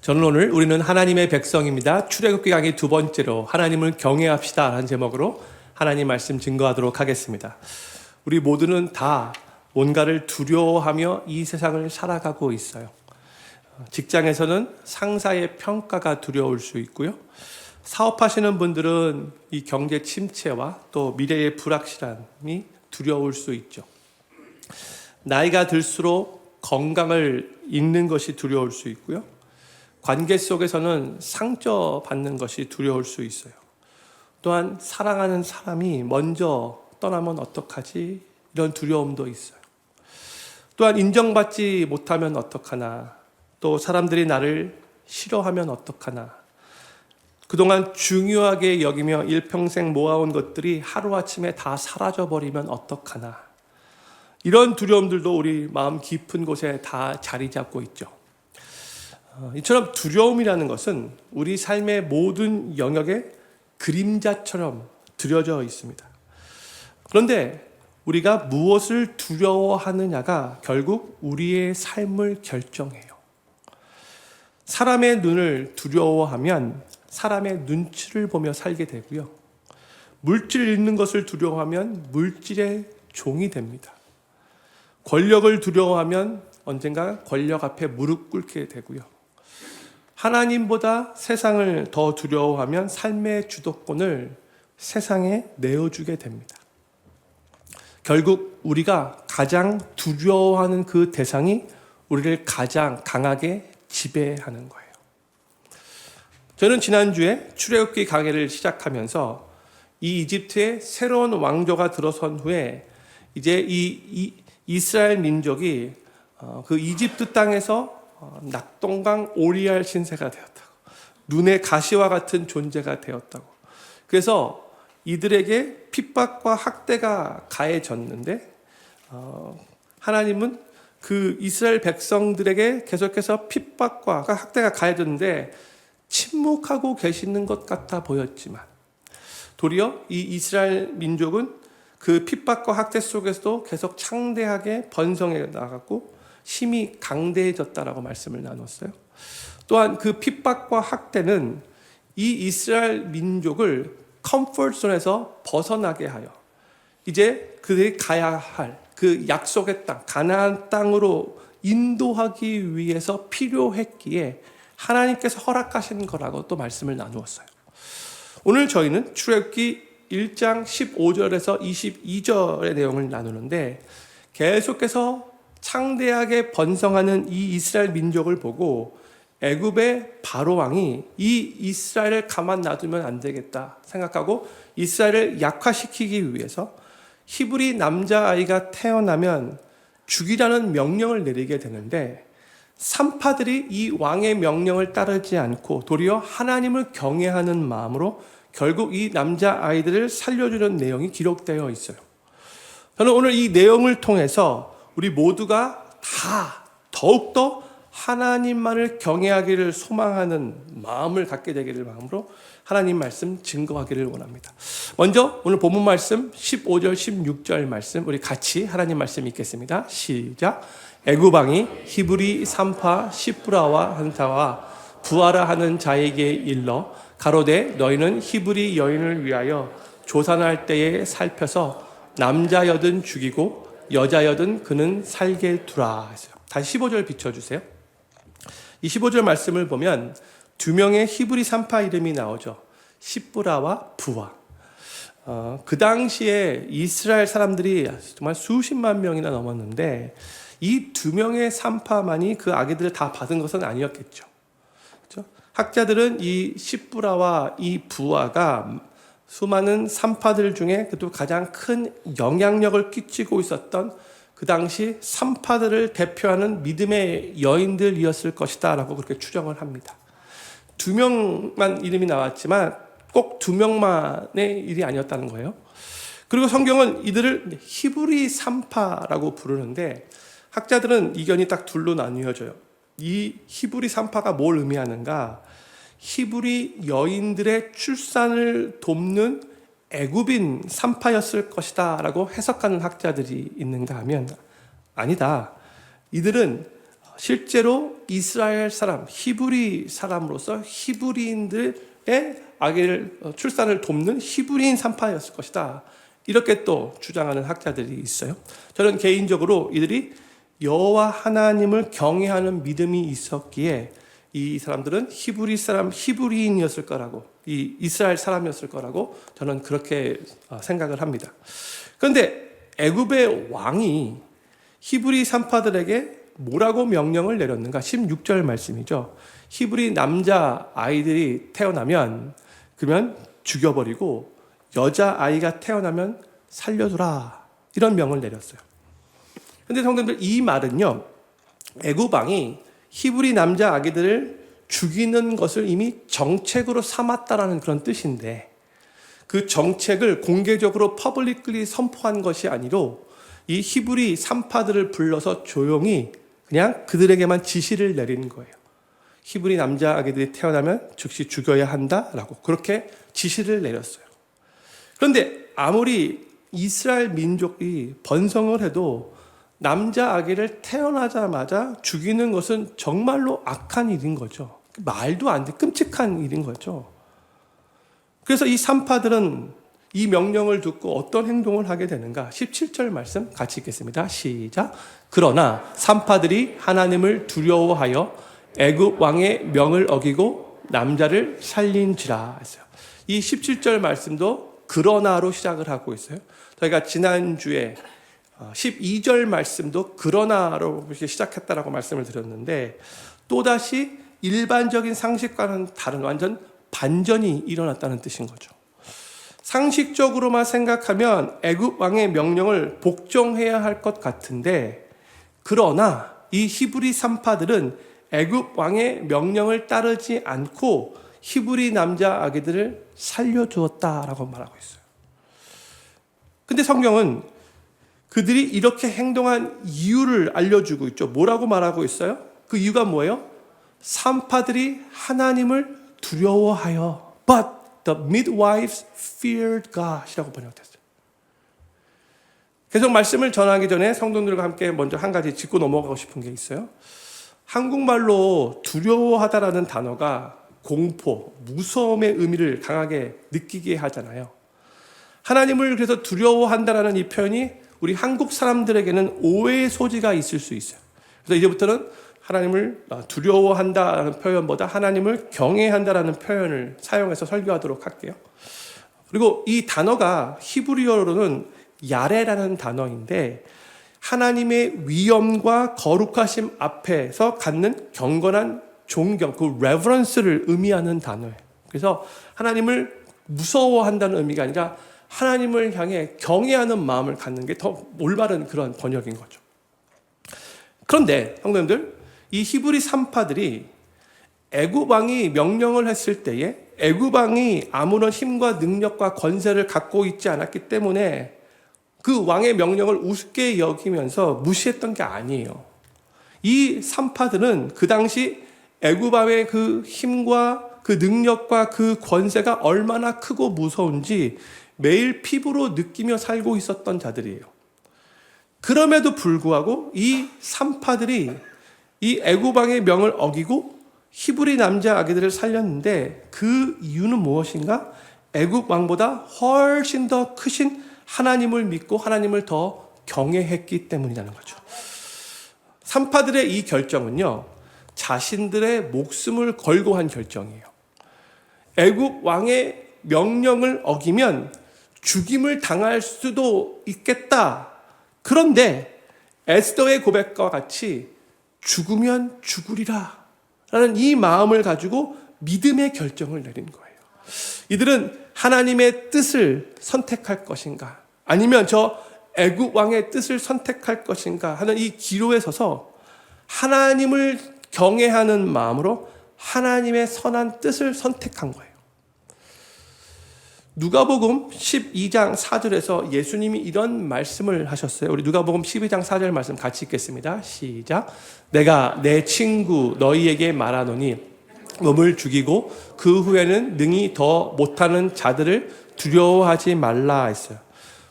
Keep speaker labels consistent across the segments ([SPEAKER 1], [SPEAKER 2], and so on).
[SPEAKER 1] 저는 오늘 우리는 하나님의 백성입니다. 출애굽기 강의 두 번째로 하나님을 경외합시다 라는 제목으로 하나님 말씀 증거하도록 하겠습니다. 우리 모두는 다 뭔가를 두려워하며 이 세상을 살아가고 있어요. 직장에서는 상사의 평가가 두려울 수 있고요. 사업하시는 분들은 이 경제 침체와 또 미래의 불확실함이 두려울 수 있죠. 나이가 들수록 건강을 잃는 것이 두려울 수 있고요. 관계 속에서는 상처받는 것이 두려울 수 있어요. 또한 사랑하는 사람이 먼저 떠나면 어떡하지? 이런 두려움도 있어요. 또한 인정받지 못하면 어떡하나? 또 사람들이 나를 싫어하면 어떡하나? 그동안 중요하게 여기며 일평생 모아온 것들이 하루아침에 다 사라져버리면 어떡하나? 이런 두려움들도 우리 마음 깊은 곳에 다 자리 잡고 있죠. 이처럼 두려움이라는 것은 우리 삶의 모든 영역에 그림자처럼 드려져 있습니다. 그런데 우리가 무엇을 두려워하느냐가 결국 우리의 삶을 결정해요. 사람의 눈을 두려워하면 사람의 눈치를 보며 살게 되고요. 물질 잃는 것을 두려워하면 물질의 종이 됩니다. 권력을 두려워하면 언젠가 권력 앞에 무릎 꿇게 되고요. 하나님보다 세상을 더 두려워하면 삶의 주도권을 세상에 내어주게 됩니다. 결국 우리가 가장 두려워하는 그 대상이 우리를 가장 강하게 지배하는 거예요. 저는 지난주에 출애굽기 강해를 시작하면서 이 이집트에 새로운 왕조가 들어선 후에 이제 이 이스라엘 민족이 그 이집트 땅에서 낙동강 오리알 신세가 되었다고, 눈의 가시와 같은 존재가 되었다고. 그래서 이들에게 핍박과 학대가 가해졌는데 하나님은 그 이스라엘 백성들에게 계속해서 핍박과 학대가 가해졌는데 침묵하고 계시는 것 같아 보였지만 도리어 이 이스라엘 민족은 그 핍박과 학대 속에서도 계속 창대하게 번성해 나갔고 힘이 강대해졌다라고 말씀을 나눴어요. 또한 그 핍박과 학대는 이 이스라엘 민족을 컴포트존에서 벗어나게 하여 이제 그들이 가야 할 그 약속의 땅, 가나안 땅으로 인도하기 위해서 필요했기에 하나님께서 허락하신 거라고 또 말씀을 나누었어요. 오늘 저희는 출애굽기 1장 15절에서 22절의 내용을 나누는데 계속해서 창대하게 번성하는 이 이스라엘 민족을 보고 애굽의 바로 왕이 이 이스라엘을 가만 놔두면 안 되겠다 생각하고 이스라엘을 약화시키기 위해서 히브리 남자아이가 태어나면 죽이라는 명령을 내리게 되는데 산파들이 이 왕의 명령을 따르지 않고 도리어 하나님을 경외하는 마음으로 결국 이 남자아이들을 살려주는 내용이 기록되어 있어요. 저는 오늘 이 내용을 통해서 우리 모두가 다 더욱더 하나님만을 경외하기를 소망하는 마음을 갖게 되기를 마음으로 하나님 말씀 증거하기를 원합니다. 먼저 오늘 본문 말씀 15절 16절 말씀 우리 같이 하나님 말씀 읽겠습니다. 시작. 애굽 왕이 히브리 산파 시프라와 한타와 부하라 하는 자에게 일러 가로되 너희는 히브리 여인을 위하여 조산할 때에 살펴서 남자여든 죽이고 여자여든 그는 살게 두라 했어요. 다시 15절 비춰주세요. 이 15절 말씀을 보면 두 명의 히브리 산파 이름이 나오죠. 시프라와 부하. 그 당시에 이스라엘 사람들이 정말 수십만 명이나 넘었는데 이 두 명의 산파만이 그 아기들을 다 받은 것은 아니었겠죠. 그렇죠? 학자들은 이 시프라와 이 부하가 수많은 산파들 중에 그래도 가장 큰 영향력을 끼치고 있었던 그 당시 산파들을 대표하는 믿음의 여인들이었을 것이다 라고 그렇게 추정을 합니다. 두 명만 이름이 나왔지만 꼭 두 명만의 일이 아니었다는 거예요. 그리고 성경은 이들을 히브리 산파라고 부르는데 학자들은 이견이 딱 둘로 나뉘어져요. 이 히브리 산파가 뭘 의미하는가? 히브리 여인들의 출산을 돕는 애굽인 산파였을 것이다 라고 해석하는 학자들이 있는가 하면 아니다. 이들은 실제로 이스라엘 사람, 히브리 사람으로서 히브리인들의 아기를 출산을 돕는 히브리인 산파였을 것이다. 이렇게 또 주장하는 학자들이 있어요. 저는 개인적으로 이들이 여호와 하나님을 경외하는 믿음이 있었기에 이 사람들은 히브리 사람, 히브리인이었을 거라고, 이 이스라엘 사람이었을 거라고 저는 그렇게 생각을 합니다. 그런데 애굽의 왕이 히브리 산파들에게 뭐라고 명령을 내렸는가? 16절 말씀이죠. 히브리 남자 아이들이 태어나면 그러면 죽여버리고 여자 아이가 태어나면 살려두라, 이런 명을 내렸어요. 그런데 성도님들, 이 말은요, 애굽 왕이 히브리 남자 아기들을 죽이는 것을 이미 정책으로 삼았다라는 그런 뜻인데, 그 정책을 공개적으로 퍼블릭리 선포한 것이 아니로 이 히브리 산파들을 불러서 조용히 그냥 그들에게만 지시를 내린 거예요. 히브리 남자 아기들이 태어나면 즉시 죽여야 한다라고 그렇게 지시를 내렸어요. 그런데 아무리 이스라엘 민족이 번성을 해도 남자 아기를 태어나자마자 죽이는 것은 정말로 악한 일인 거죠. 말도 안 돼, 끔찍한 일인 거죠. 그래서 이 산파들은 이 명령을 듣고 어떤 행동을 하게 되는가? 17절 말씀 같이 읽겠습니다. 시작. 그러나 산파들이 하나님을 두려워하여 애굽 왕의 명을 어기고 남자를 살린지라 했어요. 이 17절 말씀도 그러나로 시작을 하고 있어요. 저희가 지난주에 12절 말씀도 그러나로 시작했다라고 말씀을 드렸는데, 또다시 일반적인 상식과는 다른 완전 반전이 일어났다는 뜻인 거죠. 상식적으로만 생각하면 애굽 왕의 명령을 복종해야 할 것 같은데, 그러나 이 히브리 산파들은 애굽 왕의 명령을 따르지 않고 히브리 남자 아기들을 살려주었다라고 말하고 있어요. 근데 성경은 그들이 이렇게 행동한 이유를 알려주고 있죠. 뭐라고 말하고 있어요? 그 이유가 뭐예요? 산파들이 하나님을 두려워하여 But the midwives feared God 이라고 번역됐어요. 계속 말씀을 전하기 전에 성도들과 함께 먼저 한 가지 짚고 넘어가고 싶은 게 있어요. 한국말로 두려워하다라는 단어가 공포, 무서움의 의미를 강하게 느끼게 하잖아요. 하나님을 그래서 두려워한다라는 이 표현이 우리 한국 사람들에게는 오해의 소지가 있을 수 있어요. 그래서 이제부터는 하나님을 두려워한다라는 표현보다 하나님을 경외한다라는 표현을 사용해서 설교하도록 할게요. 그리고 이 단어가 히브리어로는 야레라는 단어인데, 하나님의 위엄과 거룩하심 앞에서 갖는 경건한 존경, 그 reverence를 의미하는 단어예요. 그래서 하나님을 무서워한다는 의미가 아니라 하나님을 향해 경외하는 마음을 갖는 게 더 올바른 그런 번역인 거죠. 그런데 성도님들, 이 히브리 산파들이 애굽 왕이 명령을 했을 때에 애굽 왕이 아무런 힘과 능력과 권세를 갖고 있지 않았기 때문에 그 왕의 명령을 우습게 여기면서 무시했던 게 아니에요. 이 산파들은 그 당시 애굽 왕의 그 힘과 그 능력과 그 권세가 얼마나 크고 무서운지 매일 피부로 느끼며 살고 있었던 자들이에요. 그럼에도 불구하고 이 산파들이 이 애굽 왕의 명을 어기고 히브리 남자 아기들을 살렸는데, 그 이유는 무엇인가? 애굽 왕보다 훨씬 더 크신 하나님을 믿고 하나님을 더 경외했기 때문이라는 거죠. 산파들의 이 결정은요, 자신들의 목숨을 걸고 한 결정이에요. 애굽 왕의 명령을 어기면 죽임을 당할 수도 있겠다. 그런데 에스더의 고백과 같이 죽으면 죽으리라 라는 이 마음을 가지고 믿음의 결정을 내린 거예요. 이들은 하나님의 뜻을 선택할 것인가, 아니면 저 애굽 왕의 뜻을 선택할 것인가 하는 이 기로에 서서 하나님을 경외하는 마음으로 하나님의 선한 뜻을 선택한 거예요. 누가복음 12장 4절에서 예수님이 이런 말씀을 하셨어요. 우리 누가복음 12장 4절 말씀 같이 읽겠습니다. 시작. 내가 내 친구 너희에게 말하노니 몸을 죽이고 그 후에는 능히 더 못하는 자들을 두려워하지 말라 했어요.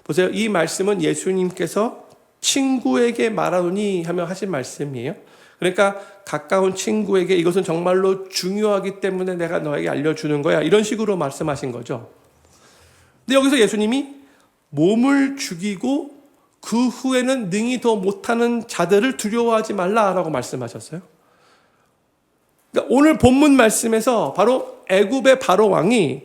[SPEAKER 1] 보세요. 이 말씀은 예수님께서 친구에게 말하노니 하며 하신 말씀이에요. 그러니까 가까운 친구에게 이것은 정말로 중요하기 때문에 내가 너에게 알려주는 거야. 이런 식으로 말씀하신 거죠. 근데 여기서 예수님이 몸을 죽이고 그 후에는 능히 더 못하는 자들을 두려워하지 말라라고 말씀하셨어요. 그러니까 오늘 본문 말씀에서 바로 애굽의 바로 왕이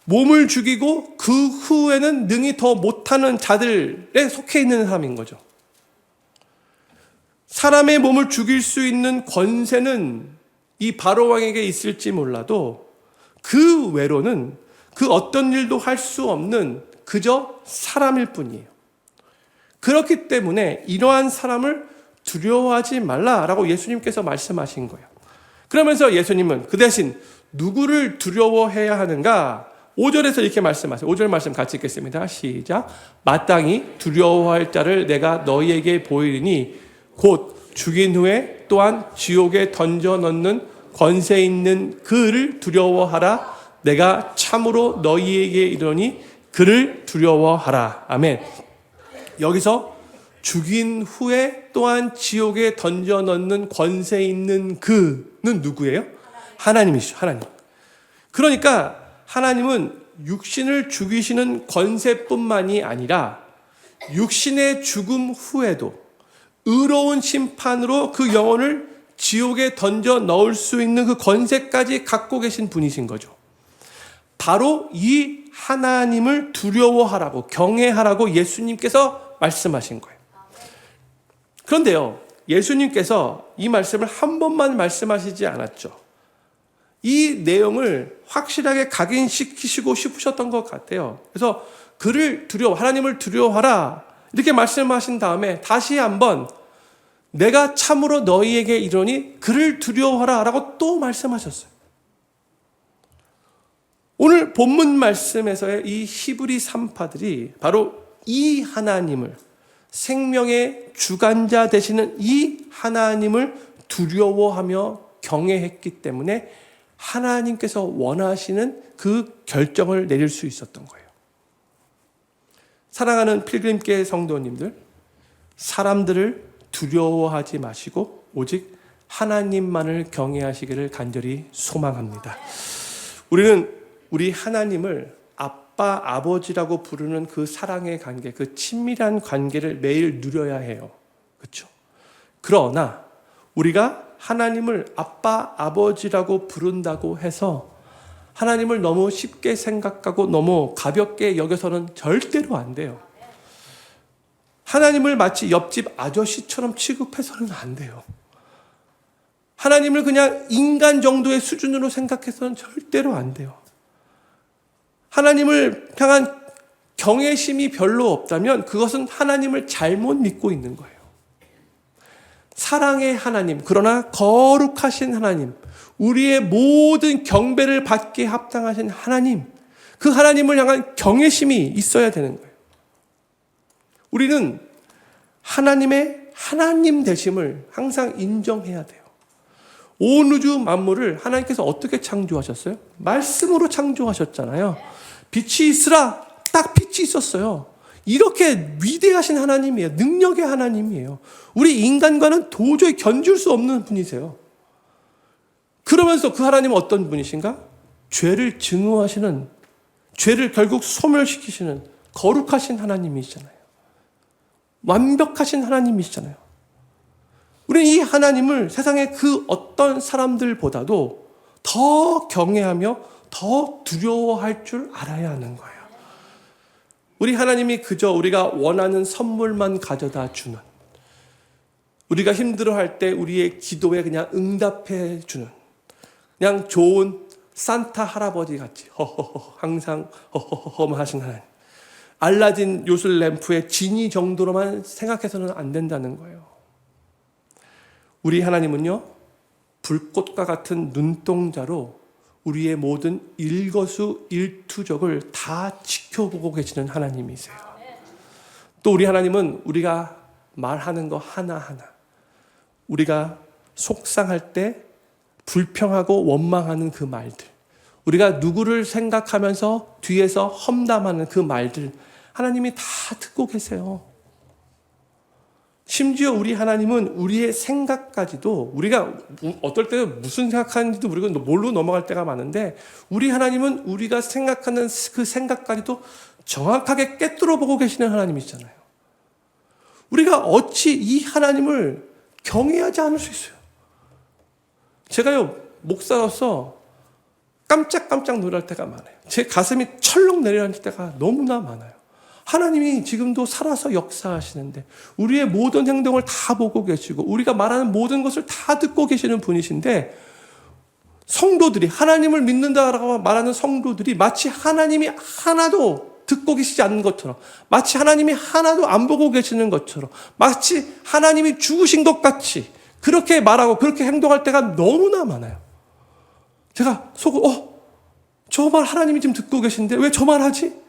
[SPEAKER 1] 몸을 죽이고 그 후에는 능히 더 못하는 자들에 속해 있는 사람인 거죠. 사람의 몸을 죽일 수 있는 권세는 이 바로 왕에게 있을지 몰라도 그 외로는 그 어떤 일도 할 수 없는 그저 사람일 뿐이에요. 그렇기 때문에 이러한 사람을 두려워하지 말라라고 예수님께서 말씀하신 거예요. 그러면서 예수님은 그 대신 누구를 두려워해야 하는가? 5절에서 이렇게 말씀하세요. 5절 말씀 같이 읽겠습니다. 시작. 마땅히 두려워할 자를 내가 너희에게 보이리니 곧 죽인 후에 또한 지옥에 던져 넣는 권세 있는 그를 두려워하라. 내가 참으로 너희에게 이르노니 그를 두려워하라. 아멘. 여기서 죽인 후에 또한 지옥에 던져 넣는 권세 있는 그는 누구예요? 하나님이시죠. 하나님. 그러니까 하나님은 육신을 죽이시는 권세뿐만이 아니라 육신의 죽음 후에도 의로운 심판으로 그 영혼을 지옥에 던져 넣을 수 있는 그 권세까지 갖고 계신 분이신 거죠. 바로 이 하나님을 두려워하라고 경외하라고 예수님께서 말씀하신 거예요. 그런데요, 예수님께서 이 말씀을 한 번만 말씀하시지 않았죠. 이 내용을 확실하게 각인시키시고 싶으셨던 것 같아요. 그래서 하나님을 두려워하라 이렇게 말씀하신 다음에 다시 한번 내가 참으로 너희에게 이르노니 그를 두려워하라 라고 또 말씀하셨어요. 오늘 본문 말씀에서의 이 히브리 산파들이 바로 이 하나님을, 생명의 주관자 되시는 이 하나님을 두려워하며 경외했기 때문에 하나님께서 원하시는 그 결정을 내릴 수 있었던 거예요. 사랑하는 필그림교회 성도님들, 사람들을 두려워하지 마시고 오직 하나님만을 경외하시기를 간절히 소망합니다. 우리는 우리 하나님을 아빠, 아버지라고 부르는 그 사랑의 관계, 그 친밀한 관계를 매일 누려야 해요. 그렇죠? 그러나 우리가 하나님을 아빠, 아버지라고 부른다고 해서 하나님을 너무 쉽게 생각하고 너무 가볍게 여겨서는 절대로 안 돼요. 하나님을 마치 옆집 아저씨처럼 취급해서는 안 돼요. 하나님을 그냥 인간 정도의 수준으로 생각해서는 절대로 안 돼요. 하나님을 향한 경외심이 별로 없다면 그것은 하나님을 잘못 믿고 있는 거예요. 사랑의 하나님, 그러나 거룩하신 하나님, 우리의 모든 경배를 받기에 합당하신 하나님, 그 하나님을 향한 경외심이 있어야 되는 거예요. 우리는 하나님의 하나님 되심을 항상 인정해야 돼요. 온 우주 만물을 하나님께서 어떻게 창조하셨어요? 말씀으로 창조하셨잖아요. 빛이 있으라, 딱 빛이 있었어요. 이렇게 위대하신 하나님이에요. 능력의 하나님이에요. 우리 인간과는 도저히 견줄 수 없는 분이세요. 그러면서 그 하나님은 어떤 분이신가? 죄를 증오하시는, 죄를 결국 소멸시키시는 거룩하신 하나님이시잖아요. 완벽하신 하나님이시잖아요. 우리는 이 하나님을 세상의 그 어떤 사람들보다도 더 경외하며 더 두려워할 줄 알아야 하는 거예요. 우리 하나님이 그저 우리가 원하는 선물만 가져다 주는, 우리가 힘들어할 때 우리의 기도에 그냥 응답해 주는, 그냥 좋은 산타 할아버지 같이 허허허 항상 허허허 하신 하나님, 알라딘 요술 램프의 지니 정도로만 생각해서는 안 된다는 거예요. 우리 하나님은요, 불꽃과 같은 눈동자로 우리의 모든 일거수일투족을 다 지켜보고 계시는 하나님이세요. 또 우리 하나님은 우리가 말하는 거 하나하나, 우리가 속상할 때 불평하고 원망하는 그 말들, 우리가 누구를 생각하면서 뒤에서 험담하는 그 말들, 하나님이 다 듣고 계세요. 심지어 우리 하나님은 우리의 생각까지도 우리가 어떨 때는 무슨 생각하는지도 우리가 모르고 넘어갈 때가 많은데 우리 하나님은 우리가 생각하는 그 생각까지도 정확하게 꿰뚫어 보고 계시는 하나님이시잖아요. 우리가 어찌 이 하나님을 경외하지 않을 수 있어요? 제가요, 목사로서 깜짝깜짝 놀랄 때가 많아요. 제 가슴이 철렁 내려앉을 때가 너무나 많아요. 하나님이 지금도 살아서 역사하시는데 우리의 모든 행동을 다 보고 계시고 우리가 말하는 모든 것을 다 듣고 계시는 분이신데 성도들이 하나님을 믿는다라고 말하는 성도들이 마치 하나님이 하나도 듣고 계시지 않는 것처럼 마치 하나님이 하나도 안 보고 계시는 것처럼 마치 하나님이 죽으신 것 같이 그렇게 말하고 그렇게 행동할 때가 너무나 많아요. 제가 속으로 저 말 하나님이 지금 듣고 계신데 왜 저 말 하지?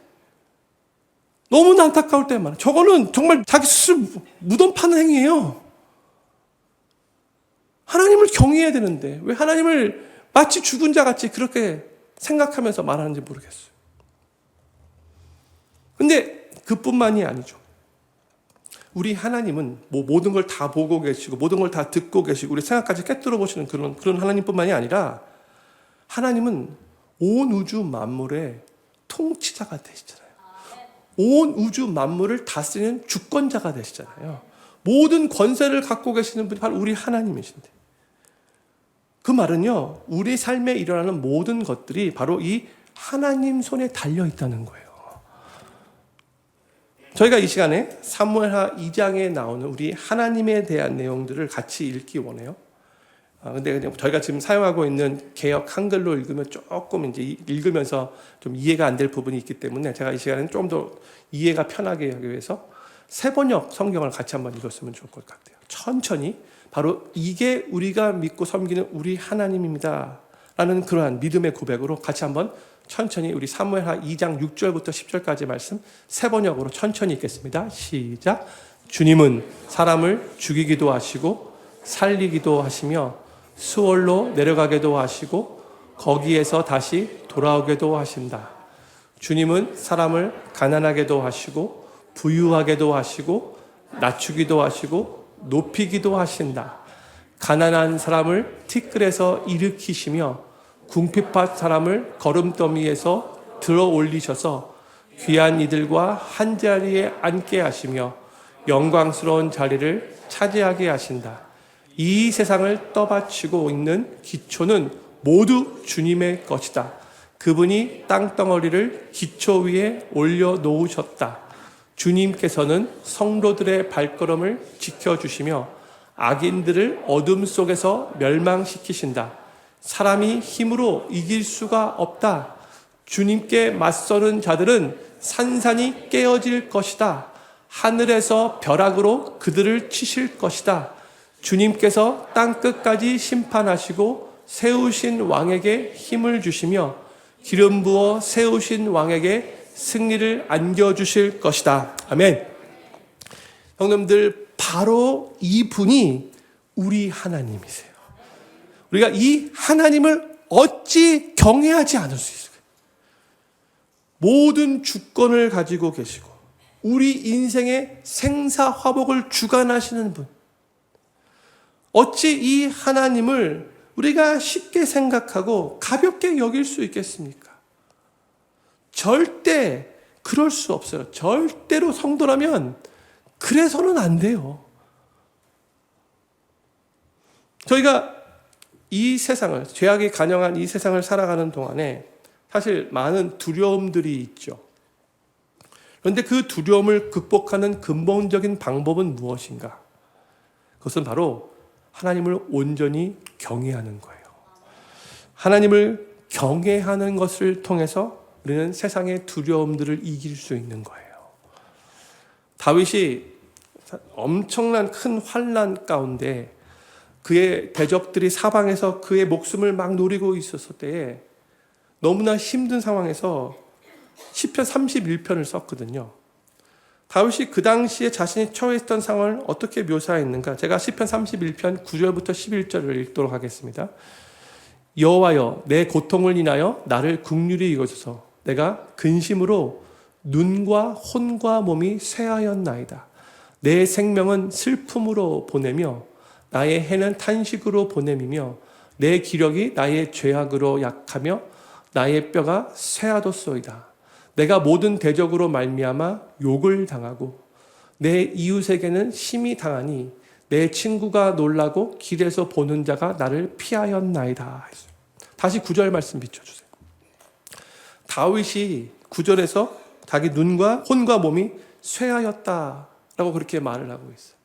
[SPEAKER 1] 너무나 안타까울 때가 많아요. 저거는 정말 자기 스스로 무덤 파는 행위예요. 하나님을 경외해야 되는데 왜 하나님을 마치 죽은 자 같이 그렇게 생각하면서 말하는지 모르겠어요. 근데 그뿐만이 아니죠. 우리 하나님은 모든 걸 다 보고 계시고 모든 걸 다 듣고 계시고 우리 생각까지 꿰뚫어 보시는 그런 하나님뿐만이 아니라 하나님은 온 우주 만물의 통치자가 되시잖아요. 온 우주 만물을 다스리는 주권자가 되시잖아요. 모든 권세를 갖고 계시는 분이 바로 우리 하나님이신데 그 말은요, 우리 삶에 일어나는 모든 것들이 바로 이 하나님 손에 달려 있다는 거예요. 저희가 이 시간에 사무엘하 2장에 나오는 우리 하나님에 대한 내용들을 같이 읽기 원해요. 근데 저희가 지금 사용하고 있는 개역 한글로 읽으면 조금 이제 읽으면서 좀 이해가 안 될 부분이 있기 때문에 제가 이 시간에는 좀 더 이해가 편하게 하기 위해서 세번역 성경을 같이 한번 읽었으면 좋을 것 같아요. 천천히 바로 이게 우리가 믿고 섬기는 우리 하나님입니다 라는 그러한 믿음의 고백으로 같이 한번 천천히 우리 사무엘하 2장 6절부터 10절까지 말씀 세번역으로 천천히 읽겠습니다. 시작. 주님은 사람을 죽이기도 하시고 살리기도 하시며 수월로 내려가게도 하시고 거기에서 다시 돌아오게도 하신다. 주님은 사람을 가난하게도 하시고 부유하게도 하시고 낮추기도 하시고 높이기도 하신다. 가난한 사람을 티끌에서 일으키시며 궁핍한 사람을 거름더미에서 들어 올리셔서 귀한 이들과 한자리에 앉게 하시며 영광스러운 자리를 차지하게 하신다. 이 세상을 떠받치고 있는 기초는 모두 주님의 것이다. 그분이 땅덩어리를 기초 위에 올려놓으셨다. 주님께서는 성도들의 발걸음을 지켜주시며 악인들을 어둠 속에서 멸망시키신다. 사람이 힘으로 이길 수가 없다. 주님께 맞서는 자들은 산산이 깨어질 것이다. 하늘에서 벼락으로 그들을 치실 것이다. 주님께서 땅끝까지 심판하시고 세우신 왕에게 힘을 주시며 기름 부어 세우신 왕에게 승리를 안겨주실 것이다. 아멘. 형님들, 바로 이분이 우리 하나님이세요. 우리가 이 하나님을 어찌 경외하지 않을 수 있을까요? 모든 주권을 가지고 계시고 우리 인생의 생사화복을 주관하시는 분, 어찌 이 하나님을 우리가 쉽게 생각하고 가볍게 여길 수 있겠습니까? 절대 그럴 수 없어요. 절대로 성도라면 그래서는 안 돼요. 저희가 이 세상을, 죄악이 간영한 이 세상을 살아가는 동안에 사실 많은 두려움들이 있죠. 그런데 그 두려움을 극복하는 근본적인 방법은 무엇인가? 그것은 바로 하나님을 온전히 경외하는 거예요. 하나님을 경외하는 것을 통해서 우리는 세상의 두려움들을 이길 수 있는 거예요. 다윗이 엄청난 큰 환난 가운데 그의 대적들이 사방에서 그의 목숨을 막 노리고 있었을 때에 너무나 힘든 상황에서 시편 31편을 썼거든요. 다윗이 그 당시에 자신이 처했던 상황을 어떻게 묘사했는가? 제가 시편 31편 9절부터 11절을 읽도록 하겠습니다. 여호와여, 내 고통을 인하여 나를 긍휼히 여겨소서. 내가 근심으로 눈과 혼과 몸이 쇠하였나이다. 내 생명은 슬픔으로 보내며 나의 해는 탄식으로 보냄이며 내 기력이 나의 죄악으로 약하며 나의 뼈가 쇠하도소이다. 내가 모든 대적으로 말미암아 욕을 당하고 내 이웃에게는 심히 당하니 내 친구가 놀라고 길에서 보는 자가 나를 피하였나이다. 다시 9절 말씀 비춰주세요. 다윗이 9절에서 자기 눈과 혼과 몸이 쇠하였다라고 그렇게 말을 하고 있어요.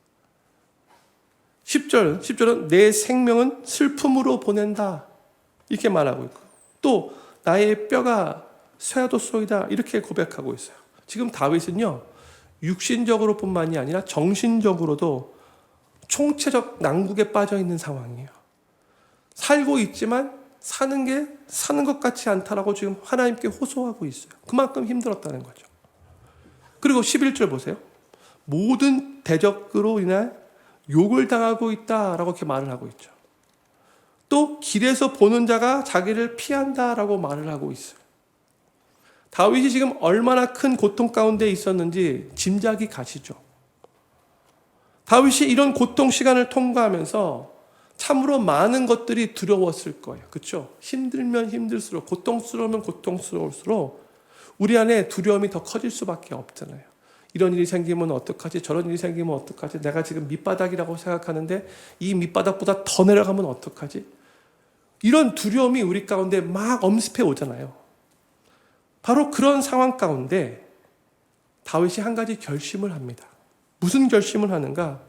[SPEAKER 1] 10절은 내 생명은 슬픔으로 보낸다 이렇게 말하고 있고, 또 나의 뼈가 쇠하도소이다 이렇게 고백하고 있어요. 지금 다윗은요, 육신적으로 뿐만이 아니라 정신적으로도 총체적 난국에 빠져 있는 상황이에요. 살고 있지만 사는 게 사는 것 같지 않다라고 지금 하나님께 호소하고 있어요. 그만큼 힘들었다는 거죠. 그리고 11절 보세요. 모든 대적으로 인한 욕을 당하고 있다라고 이렇게 말을 하고 있죠. 또 길에서 보는 자가 자기를 피한다라고 말을 하고 있어요. 다윗이 지금 얼마나 큰 고통 가운데 있었는지 짐작이 가시죠. 다윗이 이런 고통 시간을 통과하면서 참으로 많은 것들이 두려웠을 거예요. 그렇죠? 힘들면 힘들수록, 고통스러우면 고통스러울수록 우리 안에 두려움이 더 커질 수밖에 없잖아요. 이런 일이 생기면 어떡하지? 저런 일이 생기면 어떡하지? 내가 지금 밑바닥이라고 생각하는데 이 밑바닥보다 더 내려가면 어떡하지? 이런 두려움이 우리 가운데 막 엄습해 오잖아요. 바로 그런 상황 가운데 다윗이 한 가지 결심을 합니다. 무슨 결심을 하는가?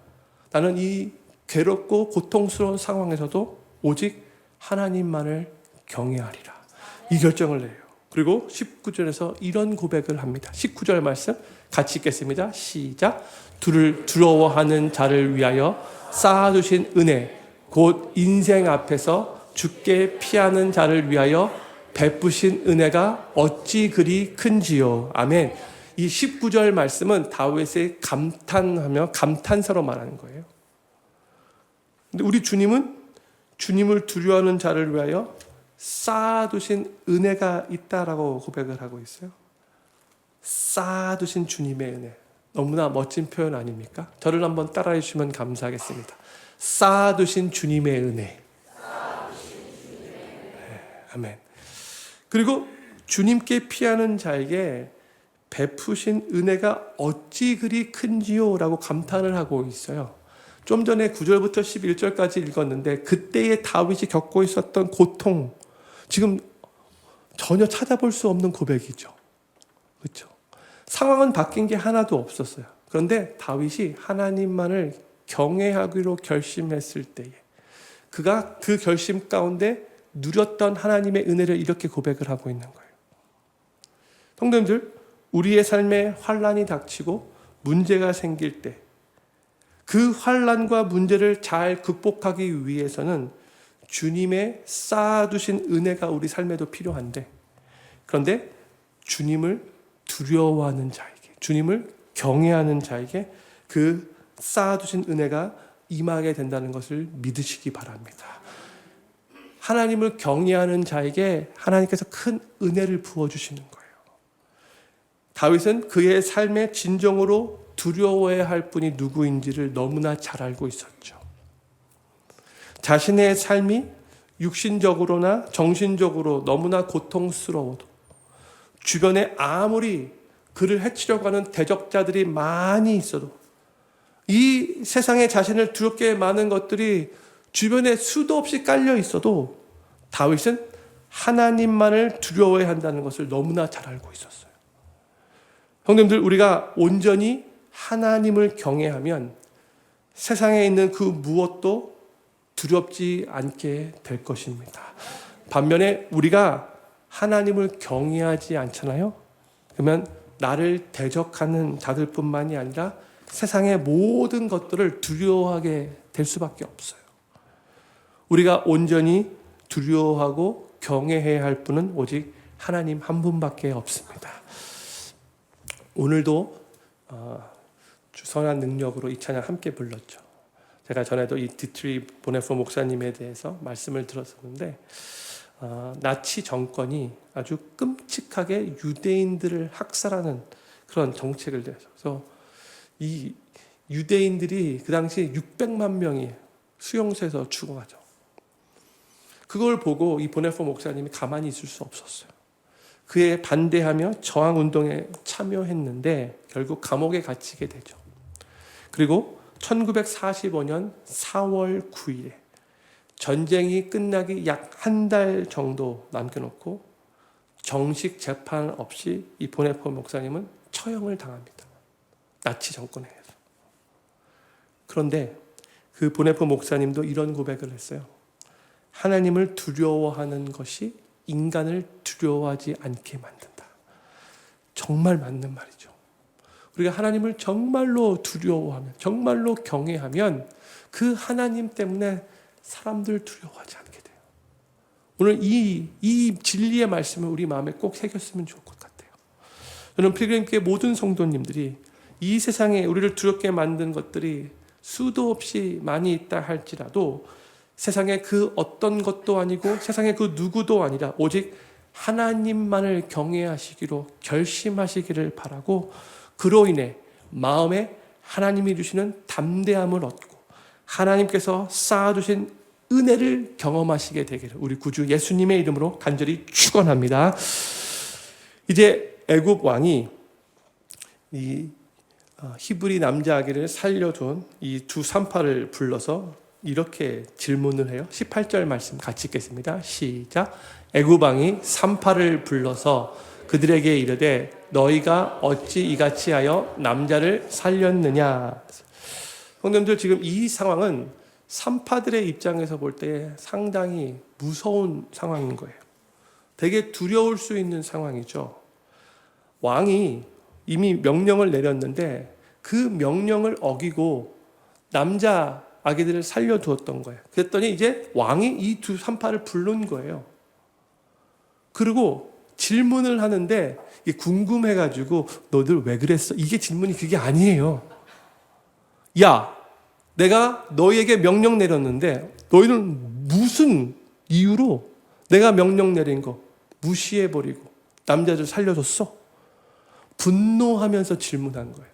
[SPEAKER 1] 나는 이 괴롭고 고통스러운 상황에서도 오직 하나님만을 경외하리라. 이 결정을 내요. 그리고 19절에서 이런 고백을 합니다. 19절 말씀 같이 읽겠습니다. 시작. 두를 두려워하는 자를 위하여 쌓아두신 은혜, 곧 인생 앞에서 죽게 피하는 자를 위하여 베푸신 은혜가 어찌 그리 큰지요. 아멘. 이 19절 말씀은 다윗의 감탄사로 말하는 거예요. 근데 우리 주님은 주님을 두려워하는 자를 위하여 쌓아두신 은혜가 있다라고 고백을 하고 있어요. 쌓아두신 주님의 은혜. 너무나 멋진 표현 아닙니까? 저를 한번 따라해 주시면 감사하겠습니다. 쌓아두신 주님의 은혜. 네, 아멘. 그리고 주님께 피하는 자에게 베푸신 은혜가 어찌 그리 큰지요? 라고 감탄을 하고 있어요. 좀 전에 9절부터 11절까지 읽었는데 그때의 다윗이 겪고 있었던 고통, 지금 전혀 찾아볼 수 없는 고백이죠. 그렇죠? 상황은 바뀐 게 하나도 없었어요. 그런데 다윗이 하나님만을 경외하기로 결심했을 때에 그가 그 결심 가운데 누렸던 하나님의 은혜를 이렇게 고백을 하고 있는 거예요. 성도님들, 우리의 삶에 환난이 닥치고 문제가 생길 때 그 환난과 문제를 잘 극복하기 위해서는 주님의 쌓아두신 은혜가 우리 삶에도 필요한데, 그런데 주님을 두려워하는 자에게, 주님을 경외하는 자에게 그 쌓아두신 은혜가 임하게 된다는 것을 믿으시기 바랍니다. 하나님을 경외하는 자에게 하나님께서 큰 은혜를 부어주시는 거예요. 다윗은 그의 삶의 진정으로 두려워해야 할 분이 누구인지를 너무나 잘 알고 있었죠. 자신의 삶이 육신적으로나 정신적으로 너무나 고통스러워도 주변에 아무리 그를 해치려고 하는 대적자들이 많이 있어도 이 세상에 자신을 두렵게 많은 것들이 주변에 수도 없이 깔려 있어도 다윗은 하나님만을 두려워해야 한다는 것을 너무나 잘 알고 있었어요. 형님들, 우리가 온전히 하나님을 경외하면 세상에 있는 그 무엇도 두렵지 않게 될 것입니다. 반면에 우리가 하나님을 경외하지 않잖아요. 그러면 나를 대적하는 자들뿐만이 아니라 세상의 모든 것들을 두려워하게 될 수밖에 없어요. 우리가 온전히 두려워하고 경외해야 할 분은 오직 하나님 한 분밖에 없습니다. 오늘도 주선한 능력으로 이 찬양 함께 불렀죠. 제가 전에도 이 디트리 보네포 목사님에 대해서 말씀을 들었었는데 나치 정권이 아주 끔찍하게 유대인들을 학살하는 그런 정책을 내서 이 유대인들이 그 당시 600만 명이 수용소에서 죽어가죠. 그걸 보고 이 보네포 목사님이 가만히 있을 수 없었어요. 그에 반대하며 저항운동에 참여했는데 결국 감옥에 갇히게 되죠. 그리고 1945년 4월 9일에 전쟁이 끝나기 약 한 달 정도 남겨놓고 정식 재판 없이 이 보네포 목사님은 처형을 당합니다. 나치 정권에 의해서. 그런데 그 보네포 목사님도 이런 고백을 했어요. 하나님을 두려워하는 것이 인간을 두려워하지 않게 만든다. 정말 맞는 말이죠. 우리가 하나님을 정말로 두려워하면, 정말로 경외하면 그 하나님 때문에 사람들 두려워하지 않게 돼요. 오늘 이 진리의 말씀을 우리 마음에 꼭 새겼으면 좋을 것 같아요. 저는 필그림교회 모든 성도님들이 이 세상에 우리를 두렵게 만든 것들이 수도 없이 많이 있다 할지라도 세상에 그 어떤 것도 아니고 세상에 그 누구도 아니라 오직 하나님만을 경외하시기로 결심하시기를 바라고, 그로 인해 마음에 하나님이 주시는 담대함을 얻고 하나님께서 쌓아두신 은혜를 경험하시게 되기를 우리 구주 예수님의 이름으로 간절히 축원합니다. 이제 애굽 왕이 이 히브리 남자 아기를 살려둔 이 두 산파를 불러서 이렇게 질문을 해요. 18절 말씀 같이 읽겠습니다. 시작. 애굽 왕이 산파를 불러서 그들에게 이르되 너희가 어찌 이같이 하여 남자를 살렸느냐. 성도님들, 지금 이 상황은 산파들의 입장에서 볼 때 상당히 무서운 상황인 거예요. 되게 두려울 수 있는 상황이죠. 왕이 이미 명령을 내렸는데 그 명령을 어기고 남자 아기들을 살려두었던 거예요. 그랬더니 이제 왕이 이 두 산파를 부른 거예요. 그리고 질문을 하는데 궁금해가지고 너들 왜 그랬어? 이게 질문이 그게 아니에요. 야, 내가 너희에게 명령 내렸는데 너희는 무슨 이유로 내가 명령 내린 거 무시해버리고 남자들 살려줬어? 분노하면서 질문한 거예요.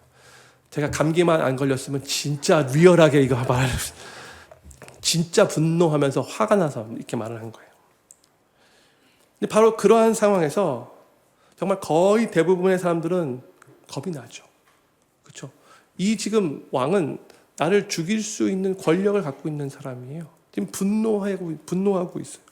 [SPEAKER 1] 제가 감기만 안 걸렸으면 진짜 리얼하게 이거 말을, 진짜 분노하면서 화가 나서 이렇게 말을 한 거예요. 근데 바로 그러한 상황에서 정말 거의 대부분의 사람들은 겁이 나죠. 그렇죠? 이 지금 왕은 나를 죽일 수 있는 권력을 갖고 있는 사람이에요. 지금 분노하고 있어요.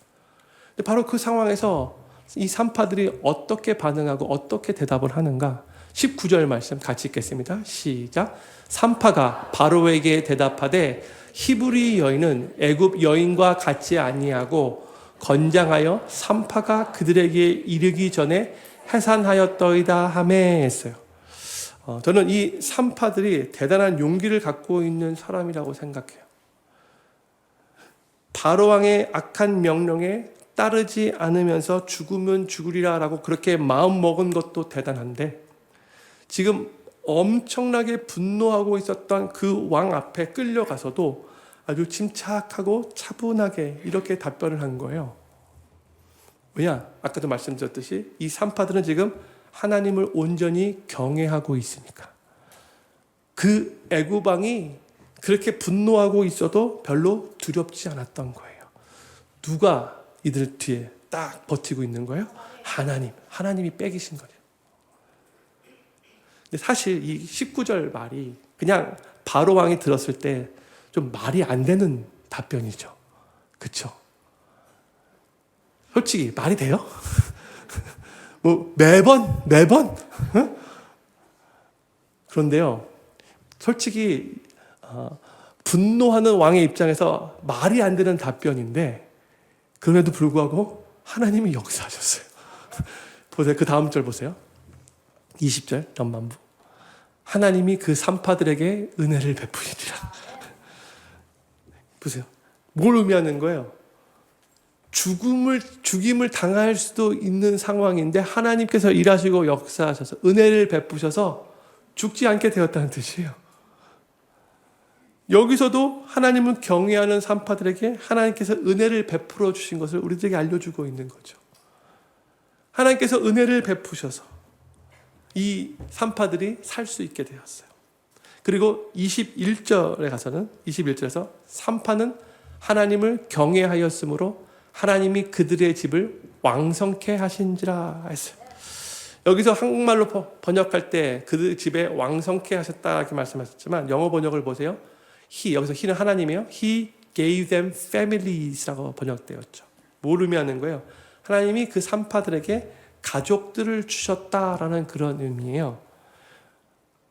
[SPEAKER 1] 근데 바로 그 상황에서 이 산파들이 어떻게 반응하고 어떻게 대답을 하는가? 19절 말씀 같이 읽겠습니다. 시작. 산파가 바로에게 대답하되 히브리 여인은 애굽 여인과 같지 아니하고 건장하여 산파가 그들에게 이르기 전에 해산하였더이다 하매 했어요. 저는 이 산파들이 대단한 용기를 갖고 있는 사람이라고 생각해요. 바로왕의 악한 명령에 따르지 않으면서 죽으면 죽으리라라고 그렇게 마음 먹은 것도 대단한데, 지금 엄청나게 분노하고 있었던 그 왕 앞에 끌려가서도 아주 침착하고 차분하게 이렇게 답변을 한 거예요. 왜냐? 아까도 말씀드렸듯이 이 산파들은 지금 하나님을 온전히 경외하고 있으니까. 그 애굽 왕이 그렇게 분노하고 있어도 별로 두렵지 않았던 거예요. 누가 이들 뒤에 딱 버티고 있는 거예요? 하나님이 빼기신 거예요. 근데 사실 이 19절 말이 그냥 바로 왕이 들었을 때 좀 말이 안 되는 답변이죠. 그렇죠? 솔직히 말이 돼요? 뭐 매번? 응? 그런데요, 솔직히 분노하는 왕의 입장에서 말이 안 되는 답변인데 그럼에도 불구하고 하나님이 역사하셨어요. 보세요. 그 다음 절 보세요. 20절 전반부. 하나님이 그 산파들에게 은혜를 베푸시리라. 보세요. 뭘 의미하는 거예요? 죽임을 당할 수도 있는 상황인데 하나님께서 일하시고 역사하셔서 은혜를 베푸셔서 죽지 않게 되었다는 뜻이에요. 여기서도 하나님을 경외하는 산파들에게 하나님께서 은혜를 베풀어 주신 것을 우리들에게 알려주고 있는 거죠. 하나님께서 은혜를 베푸셔서 이 산파들이 살 수 있게 되었어요. 그리고 21절에 가서는 21절에서 산파는 하나님을 경외하였으므로 하나님이 그들의 집을 왕성케 하신지라 했어요. 여기서 한국말로 번역할 때 그들 집에 왕성케 하셨다 이렇게 말씀하셨지만 영어 번역을 보세요. 여기서 he는 하나님이에요. He gave them families라고 번역되었죠. 뭘 의미하는 거예요? 하나님이 그 산파들에게 가족들을 주셨다라는 그런 의미예요.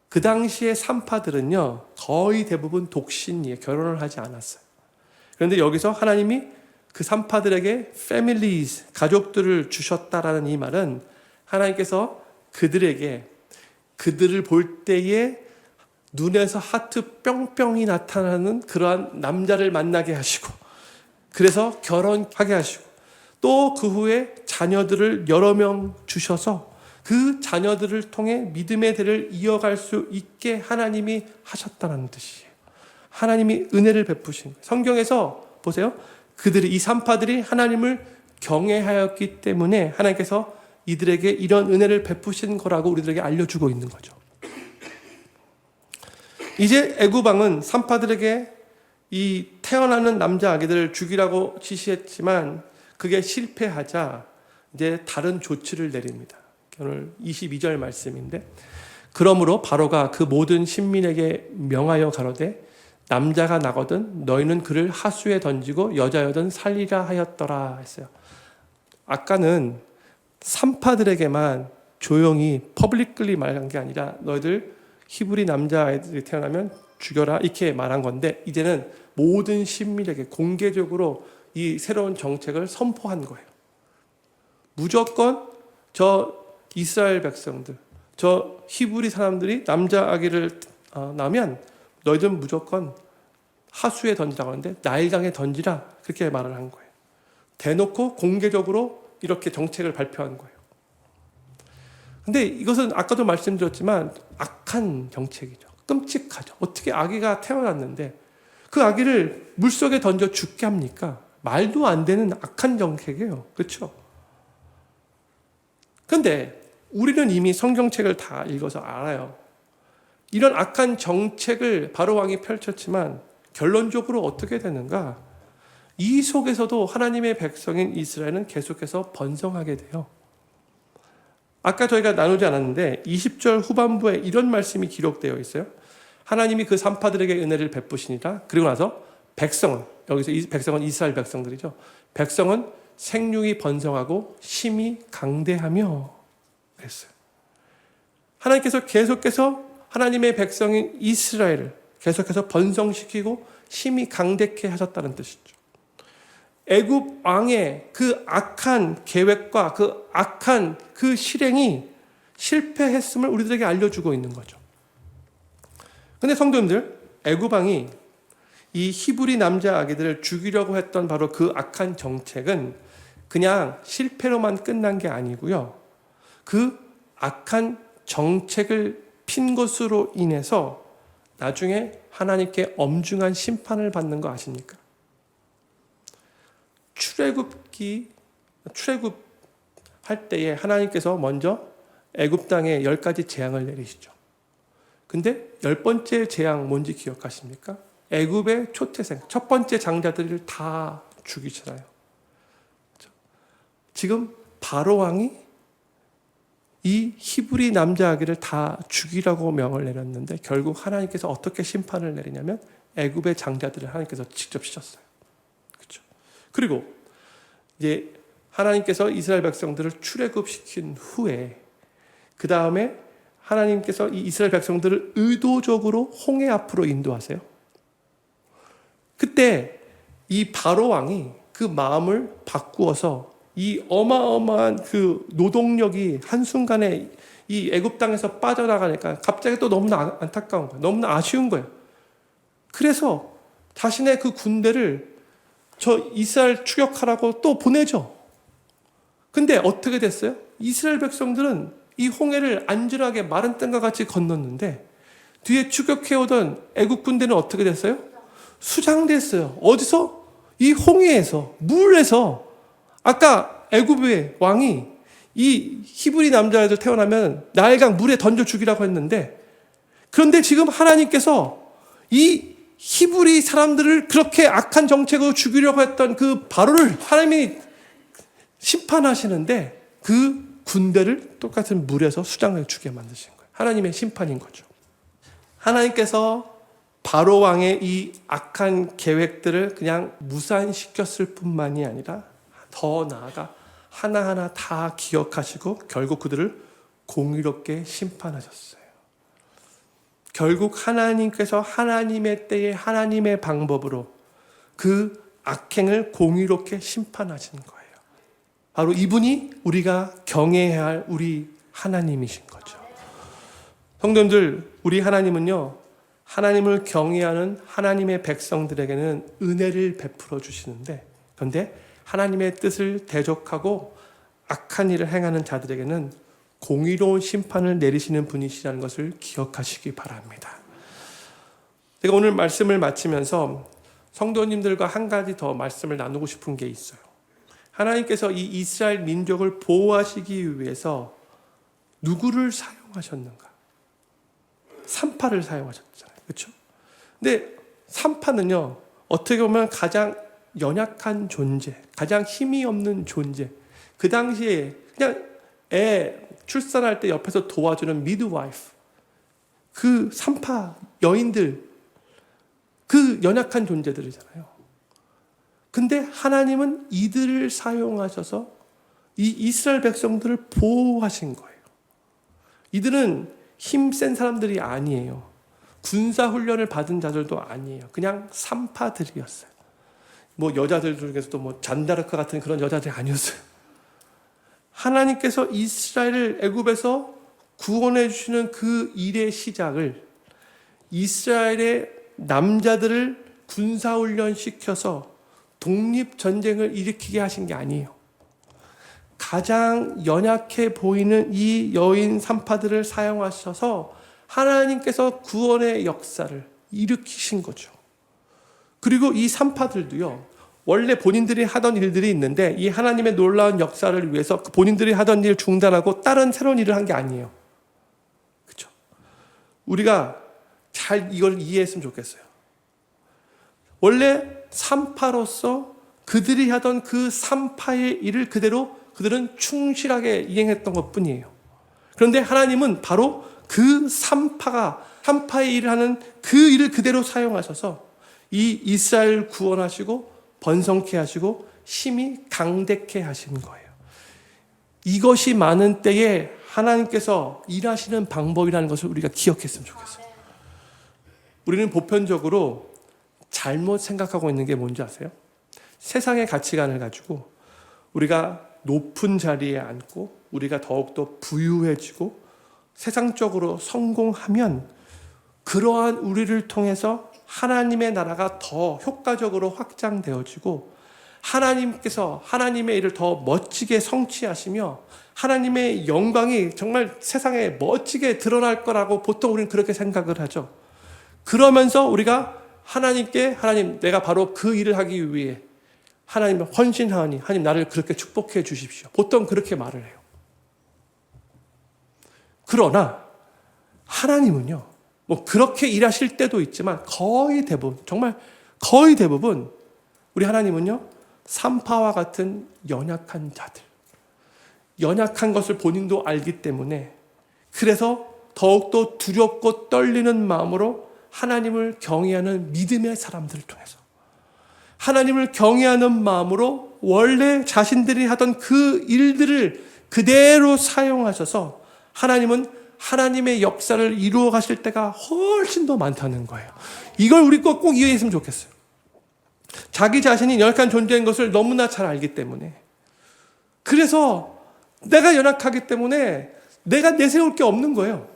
[SPEAKER 1] 그 당시의 산파들은요, 거의 대부분 독신이에요. 결혼을 하지 않았어요. 그런데 여기서 하나님이 그 산파들에게 families, 가족들을 주셨다라는 이 말은 하나님께서 그들에게 그들을 볼 때에 눈에서 하트 뿅뿅이 나타나는 그러한 남자를 만나게 하시고 그래서 결혼하게 하시고 또 그 후에 자녀들을 여러 명 주셔서 그 자녀들을 통해 믿음의 대를 이어갈 수 있게 하나님이 하셨다는 뜻이에요. 하나님이 은혜를 베푸신 거예요. 성경에서 보세요. 이 산파들이 하나님을 경외하였기 때문에 하나님께서 이들에게 이런 은혜를 베푸신 거라고 우리들에게 알려주고 있는 거죠. 이제 애굽 왕은 산파들에게 이 태어나는 남자 아기들을 죽이라고 지시했지만 그게 실패하자 이제 다른 조치를 내립니다. 오늘 22절 말씀인데 그러므로 바로가 그 모든 신민에게 명하여 가로되 남자가 나거든 너희는 그를 하수에 던지고 여자여든 살리라 하였더라 했어요. 아까는 산파들에게만 조용히 퍼블릭리 말한 게 아니라 너희들 히브리 남자아이들이 태어나면 죽여라 이렇게 말한 건데 이제는 모든 신민에게 공개적으로 이 새로운 정책을 선포한 거예요. 무조건 저 이스라엘 백성들, 저 히브리 사람들이 남자 아기를 낳으면 너희들은 무조건 하수에 던지라고 하는데 나일강에 던지라 그렇게 말을 한 거예요. 대놓고 공개적으로 이렇게 정책을 발표한 거예요. 근데 이것은 아까도 말씀드렸지만 악한 정책이죠. 끔찍하죠. 어떻게 아기가 태어났는데 그 아기를 물속에 던져 죽게 합니까? 말도 안 되는 악한 정책이에요. 그렇죠? 근데 우리는 이미 성경책을 다 읽어서 알아요. 이런 악한 정책을 바로 왕이 펼쳤지만 결론적으로 어떻게 되는가? 이 속에서도 하나님의 백성인 이스라엘은 계속해서 번성하게 돼요. 아까 저희가 나누지 않았는데 20절 후반부에 이런 말씀이 기록되어 있어요. 하나님이 그 산파들에게 은혜를 베푸시니라. 그리고 나서 백성은, 여기서 이 백성은 이스라엘 백성들이죠. 백성은 생육이 번성하고 심히 강대하며 그랬어요. 하나님께서 계속해서 하나님의 백성인 이스라엘을 계속해서 번성시키고 심히 강대케 하셨다는 뜻이죠. 애굽 왕의 그 악한 계획과 그 악한 그 실행이 실패했음을 우리들에게 알려주고 있는 거죠. 근데 성도님들, 애굽 왕이 이 히브리 남자 아기들을 죽이려고 했던 바로 그 악한 정책은 그냥 실패로만 끝난 게 아니고요. 그 악한 정책을 핀 것으로 인해서 나중에 하나님께 엄중한 심판을 받는 거 아십니까? 출애굽할 때에 하나님께서 먼저 애굽 땅에 10가지 재앙을 내리시죠. 근데 10번째 재앙 뭔지 기억하십니까? 애굽의 초태생, 첫 번째 장자들을 다 죽이잖아요. 지금 바로 왕이 이 히브리 남자 아기를 다 죽이라고 명을 내렸는데 결국 하나님께서 어떻게 심판을 내리냐면 애굽의 장자들을 하나님께서 직접 치셨어요. 그렇죠? 그리고 이제 하나님께서 이스라엘 백성들을 출애굽시킨 후에 그 다음에 하나님께서 이 이스라엘 백성들을 의도적으로 홍해 앞으로 인도하세요. 그때 이 바로 왕이 그 마음을 바꾸어서 이 어마어마한 그 노동력이 한순간에 이 애굽 땅에서 빠져나가니까 갑자기 또 너무나 안타까운 거예요. 너무나 아쉬운 거예요. 그래서 자신의 그 군대를 저 이스라엘 추격하라고 또 보내죠. 근데 어떻게 됐어요? 이스라엘 백성들은 이 홍해를 안전하게 마른 땅과 같이 건넜는데 뒤에 추격해오던 애굽 군대는 어떻게 됐어요? 수장됐어요. 어디서? 이 홍해에서, 물에서. 아까 애굽의 왕이 이 히브리 남자애들 태어나면 나일강 물에 던져 죽이라고 했는데 그런데 지금 하나님께서 이 히브리 사람들을 그렇게 악한 정책으로 죽이려고 했던 그 바로를 하나님이 심판하시는데 그 군대를 똑같은 물에서 수장을 주게 만드신 거예요. 하나님의 심판인 거죠. 하나님께서 바로 왕의 이 악한 계획들을 그냥 무산시켰을 뿐만이 아니라 더 나아가 하나하나 다 기억하시고 결국 그들을 공의롭게 심판하셨어요. 결국 하나님께서 하나님의 때에 하나님의 방법으로 그 악행을 공의롭게 심판하신 거예요. 바로 이분이 우리가 경외해야 할 우리 하나님이신 거죠. 성도님들, 우리 하나님은요, 하나님을 경외하는 하나님의 백성들에게는 은혜를 베풀어 주시는데, 그런데 하나님의 뜻을 대적하고 악한 일을 행하는 자들에게는 공의로운 심판을 내리시는 분이시라는 것을 기억하시기 바랍니다. 제가 오늘 말씀을 마치면서 성도님들과 한 가지 더 말씀을 나누고 싶은 게 있어요. 하나님께서 이 이스라엘 민족을 보호하시기 위해서 누구를 사용하셨는가? 산파를 사용하셨잖아요. 그렇죠? 근데 산파는요, 어떻게 보면 가장 연약한 존재, 가장 힘이 없는 존재. 그 당시에 그냥 애 출산할 때 옆에서 도와주는 미드와이프, 그 산파 여인들, 그 연약한 존재들이잖아요. 근데 하나님은 이들을 사용하셔서 이 이스라엘 백성들을 보호하신 거예요. 이들은 힘센 사람들이 아니에요. 군사훈련을 받은 자들도 아니에요. 그냥 산파들이었어요. 뭐 여자들 중에서도 뭐 잔다르크 같은 그런 여자들이 아니었어요. 하나님께서 이스라엘을 애굽에서 구원해 주시는 그 일의 시작을 이스라엘의 남자들을 군사훈련 시켜서 독립전쟁을 일으키게 하신 게 아니에요. 가장 연약해 보이는 이 여인 산파들을 사용하셔서 하나님께서 구원의 역사를 일으키신 거죠. 그리고 이 산파들도요, 원래 본인들이 하던 일들이 있는데 이 하나님의 놀라운 역사를 위해서 본인들이 하던 일 중단하고 다른 새로운 일을 한 게 아니에요. 그렇죠? 우리가 잘 이걸 이해했으면 좋겠어요. 원래 산파로서 그들이 하던 그 산파의 일을 그대로 그들은 충실하게 이행했던 것뿐이에요. 그런데 하나님은 바로 그 산파의 일을 하는 그 일을 그대로 사용하셔서 이 이스라엘 구원하시고 번성케 하시고 힘이 강대케 하신 거예요. 이것이 많은 때에 하나님께서 일하시는 방법이라는 것을 우리가 기억했으면 좋겠어요. 우리는 보편적으로 잘못 생각하고 있는 게 뭔지 아세요? 세상의 가치관을 가지고 우리가 높은 자리에 앉고 우리가 더욱더 부유해지고 세상적으로 성공하면 그러한 우리를 통해서 하나님의 나라가 더 효과적으로 확장되어지고 하나님께서 하나님의 일을 더 멋지게 성취하시며 하나님의 영광이 정말 세상에 멋지게 드러날 거라고 보통 우리는 그렇게 생각을 하죠. 그러면서 우리가 하나님께 하나님, 내가 바로 그 일을 하기 위해 하나님을 헌신하니 하나님 나를 그렇게 축복해 주십시오. 보통 그렇게 말을 해요. 그러나 하나님은요, 뭐 그렇게 일하실 때도 있지만 거의 대부분, 정말 거의 대부분 우리 하나님은요, 산파와 같은 연약한 자들, 연약한 것을 본인도 알기 때문에 그래서 더욱더 두렵고 떨리는 마음으로 하나님을 경외하는 믿음의 사람들을 통해서 하나님을 경외하는 마음으로 원래 자신들이 하던 그 일들을 그대로 사용하셔서 하나님은 하나님의 역사를 이루어 가실 때가 훨씬 더 많다는 거예요. 이걸 우리 꼭 이해했으면 좋겠어요. 자기 자신이 연약한 존재인 것을 너무나 잘 알기 때문에, 그래서 내가 연약하기 때문에 내가 내세울 게 없는 거예요.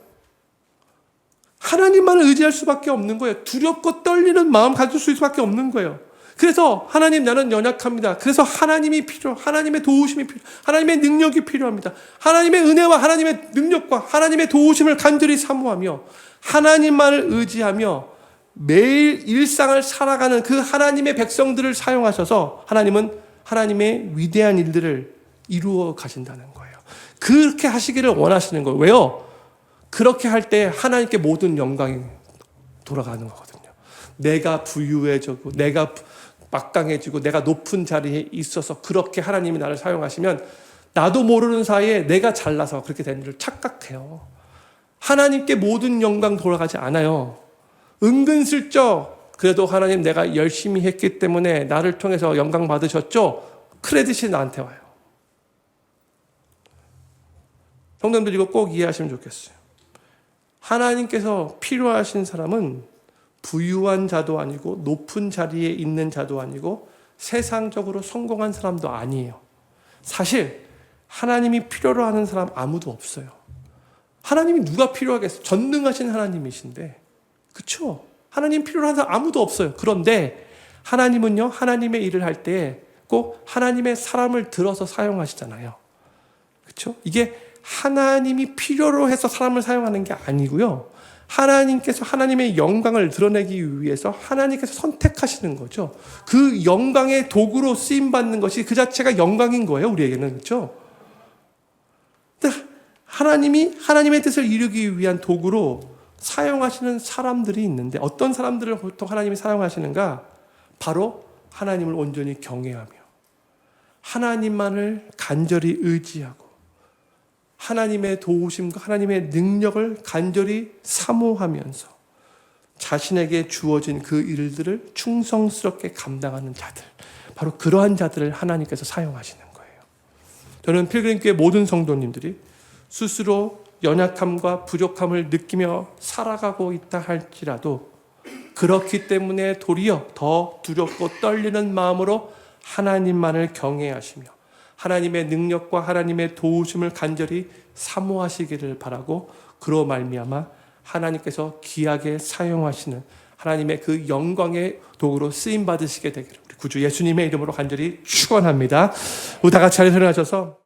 [SPEAKER 1] 하나님만을 의지할 수밖에 없는 거예요. 두렵고 떨리는 마음 가질 수밖에 없는 거예요. 그래서 하나님, 나는 연약합니다. 그래서 하나님이 하나님의 도우심이 하나님의 능력이 필요합니다. 하나님의 은혜와 하나님의 능력과 하나님의 도우심을 간절히 사모하며 하나님만을 의지하며 매일 일상을 살아가는 그 하나님의 백성들을 사용하셔서 하나님은 하나님의 위대한 일들을 이루어 가신다는 거예요. 그렇게 하시기를 원하시는 거예요. 왜요? 그렇게 할 때 하나님께 모든 영광이 돌아가는 거거든요. 내가 부유해지고 내가 막강해지고 내가 높은 자리에 있어서 그렇게 하나님이 나를 사용하시면 나도 모르는 사이에 내가 잘나서 그렇게 된 줄 착각해요. 하나님께 모든 영광 돌아가지 않아요. 은근슬쩍 그래도 하나님 내가 열심히 했기 때문에 나를 통해서 영광 받으셨죠? 크레딧이 나한테 와요. 성도님들 이거 꼭 이해하시면 좋겠어요. 하나님께서 필요하신 사람은 부유한 자도 아니고 높은 자리에 있는 자도 아니고 세상적으로 성공한 사람도 아니에요. 사실 하나님이 필요로 하는 사람 아무도 없어요. 하나님이 누가 필요하겠어요? 전능하신 하나님이신데, 그렇죠? 하나님 필요로 하는 사람 아무도 없어요. 그런데 하나님은요, 하나님의 일을 할 때 꼭 하나님의 사람을 들어서 사용하시잖아요. 그렇죠? 이게 하나님이 필요로 해서 사람을 사용하는 게 아니고요. 하나님께서 하나님의 영광을 드러내기 위해서 하나님께서 선택하시는 거죠. 그 영광의 도구로 쓰임받는 것이 그 자체가 영광인 거예요, 우리에게는. 그렇죠? 하나님이 하나님의 뜻을 이루기 위한 도구로 사용하시는 사람들이 있는데 어떤 사람들을 보통 하나님이 사용하시는가? 바로 하나님을 온전히 경외하며 하나님만을 간절히 의지하고 하나님의 도우심과 하나님의 능력을 간절히 사모하면서 자신에게 주어진 그 일들을 충성스럽게 감당하는 자들, 바로 그러한 자들을 하나님께서 사용하시는 거예요. 저는 필그림교회 모든 성도님들이 스스로 연약함과 부족함을 느끼며 살아가고 있다 할지라도 그렇기 때문에 도리어 더 두렵고 떨리는 마음으로 하나님만을 경외하시며 하나님의 능력과 하나님의 도우심을 간절히 사모하시기를 바라고 그로 말미암아 하나님께서 귀하게 사용하시는 하나님의 그 영광의 도구로 쓰임 받으시게 되기를 우리 구주 예수님의 이름으로 간절히 축원합니다. 우리 다 같이 자리에 일어나셔서